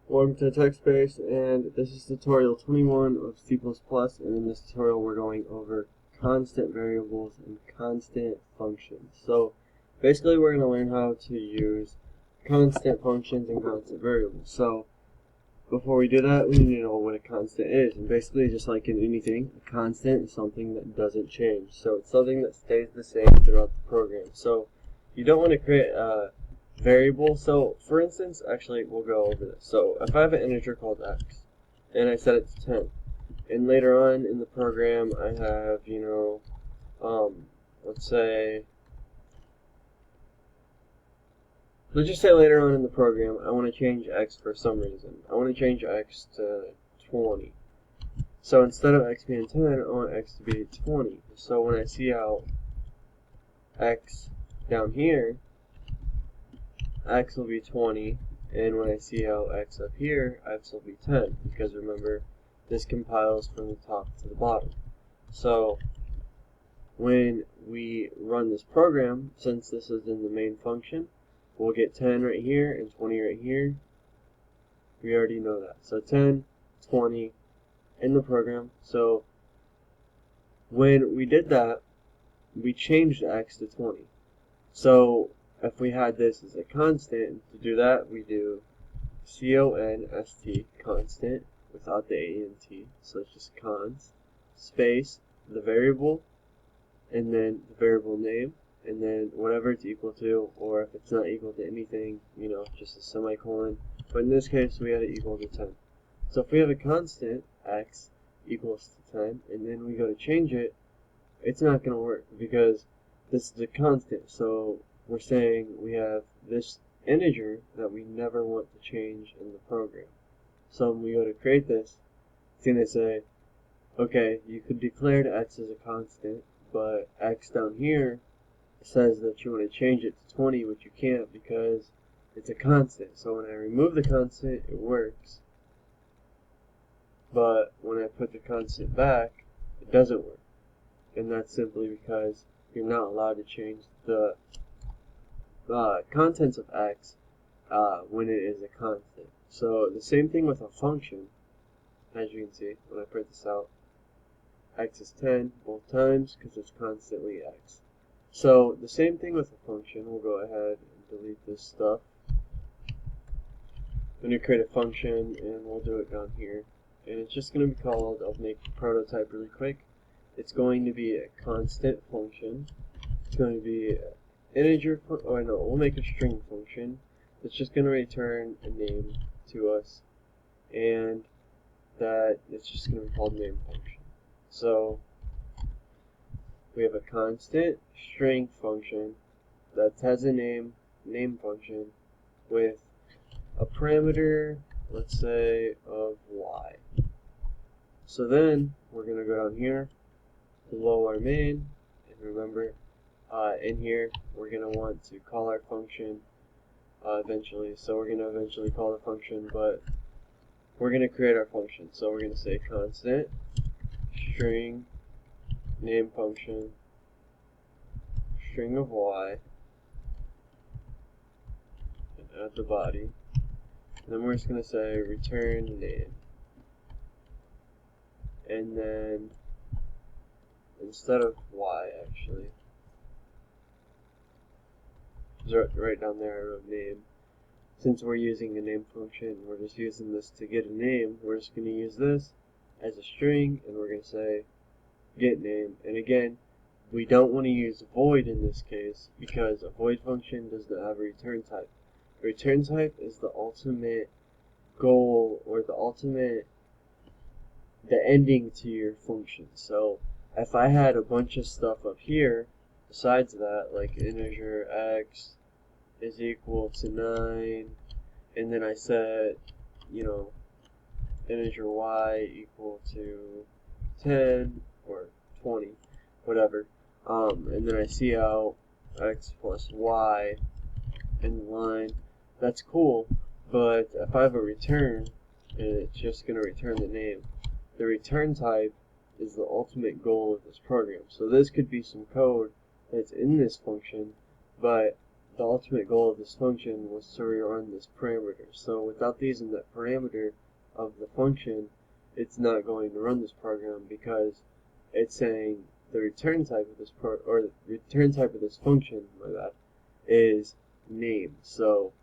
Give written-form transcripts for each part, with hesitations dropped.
Welcome to TechSpace, and this is tutorial 21 of C++, and in this tutorial we're going over constant variables and constant functions. So basically we're going to learn how to use constant functions and constant variables. So before we do that, we need to know what a constant is, and basically just like in anything, a constant is something that doesn't change. So it's something that stays the same throughout the program. So you don't want to create a variable. So for instance, actually we'll go over this. So if I have an integer called x and I set it to 10, and later on in the program I have, let's just say later on in the program I want to change x for some reason. I want to change x to 20. So instead of x being 10, I want x to be 20. So when I see out x down here, x will be 20, and when I see out x up here, x will be 10, because remember, this compiles from the top to the bottom. So when we run this program, since this is in the main function, we'll get 10 right here and 20 right here. We already know that. So 10, 20 in the program. So when we did that, we changed x to 20. So if we had this as a constant, to do that we do const, constant, without the a and t, so it's just const, space, the variable, and then the variable name, and then whatever it's equal to, or if it's not equal to anything, just a semicolon, but in this case we had it equal to 10. So if we have a constant, x equals to 10, and then we go to change it, it's not going to work, because this is a constant, so we're saying we have this integer that we never want to change in the program. So when we go to create this, it's going to say, okay, you could declare x as a constant, but x down here says that you want to change it to 20, which you can't because it's a constant. So when I remove the constant, it works. But when I put the constant back, it doesn't work. And that's simply because you're not allowed to change the contents of x when it is a constant. So the same thing with a function, as you can see when I print this out. X is 10 both times because it's constantly x. So the same thing with a function. We'll go ahead and delete this stuff. I'm going to create a function, and we'll do it down here. And it's just going to be called, I'll make the prototype really quick. It's going to be a constant function. It's going to be integer, we'll make a string function that's just going to return a name to us, and that it's just going to be called name function. So we have a constant string function that has a name function with a parameter, let's say, of y. So then we're going to go down here below our main, and remember, in here we're going to want to call our function eventually. So we're going to eventually call the function, but we're going to create our function. So we're going to say constant string name function string of y, and add the body, and then we're just going to say return name, and then instead of y, actually, right down there I wrote name. Since we're using a name function, we're just using this to get a name, we're just going to use this as a string, and we're going to say get name. And again, we don't want to use void in this case, because a void function does not have a return type. A return type is the ultimate goal, or the ending to your function. So if I had a bunch of stuff up here besides that, like integer x is equal to 9, and then I set, integer y equal to 10 or 20, whatever, and then I see out x plus y in the line, that's cool, but if I have a return, and it's just going to return the name, the return type is the ultimate goal of this program. So this could be some code that's in this function, but the ultimate goal of this function was to rerun this parameter. So without these in that parameter of the function, it's not going to run this program because it's saying the return type of this return type of this function, my bad, is name. So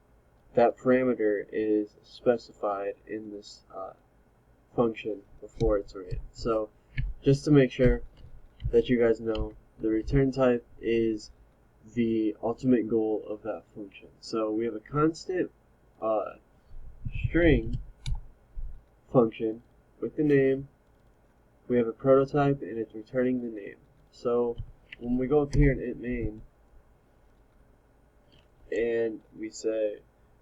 that parameter is specified in this function before it's ran. So just to make sure that you guys know, the return type is the ultimate goal of that function. So we have a constant string function with the name. We have a prototype and it's returning the name. So when we go up here in int main and we say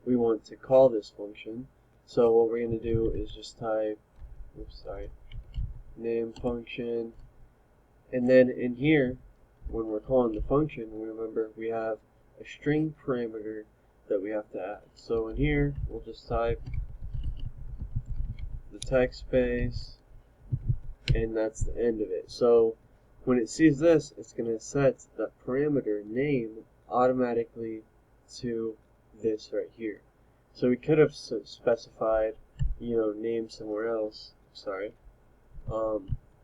we want to call this function, so what we're going to do is just type name function, and then in here when we're calling the function, remember we have a string parameter that we have to add. So in here we'll just type the text space, and that's the end of it. So when it sees this, it's going to set that parameter name automatically to this right here. So we could have specified, name somewhere else.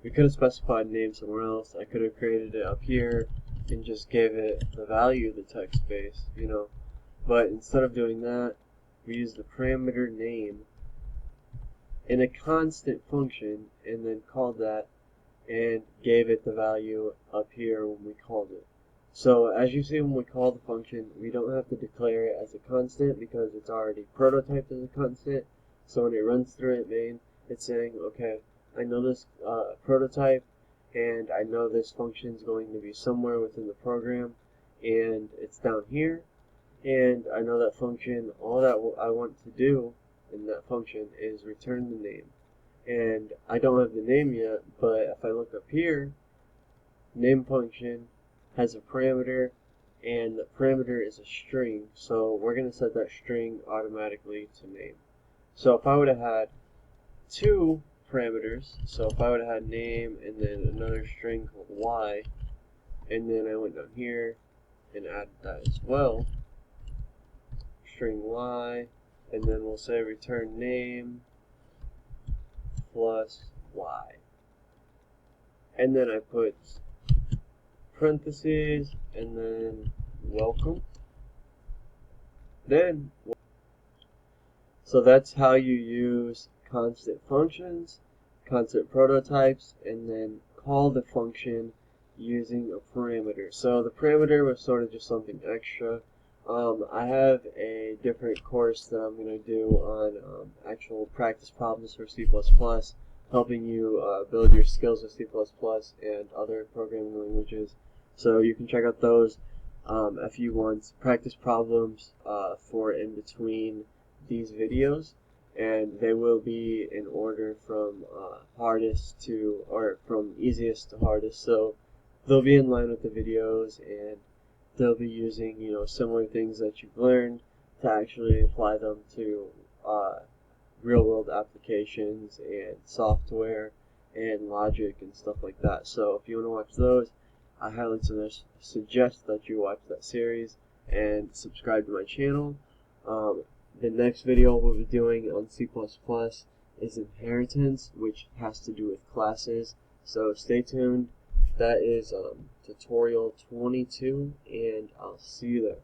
We could have specified name somewhere else. I could have created it up here and just gave it the value of the text space, But instead of doing that, we use the parameter name in a constant function and then called that and gave it the value up here when we called it. So as you see, when we call the function, we don't have to declare it as a constant because it's already prototyped as a constant. So when it runs through it main, it's saying, okay, I know this prototype, and I know this function is going to be somewhere within the program, and it's down here, and I know that function, all that I want to do in that function is return the name. And I don't have the name yet, but if I look up here, name function has a parameter, and the parameter is a string, so we're going to set that string automatically to name. So if I would have had two parameters, so if I would have had name and then another string called y, and then I went down here and added that as well, string y, and then we'll say return name plus y, and then I put parentheses and then welcome. So that's how you use constant functions, constant prototypes, and then call the function using a parameter. So the parameter was sort of just something extra. I have a different course that I'm going to do on actual practice problems for C++, helping you build your skills with C++ and other programming languages. So you can check out those if you want practice problems for in between these videos, and they will be in order from hardest to, or from easiest to hardest. So they'll be in line with the videos, and they'll be using similar things that you've learned to actually apply them to real world applications and software and logic and stuff like that. So if you want to watch those, I highly suggest that you watch that series and subscribe to my channel. The next video we'll be doing on C++ is inheritance, which has to do with classes. So stay tuned. That is tutorial 22, and I'll see you there.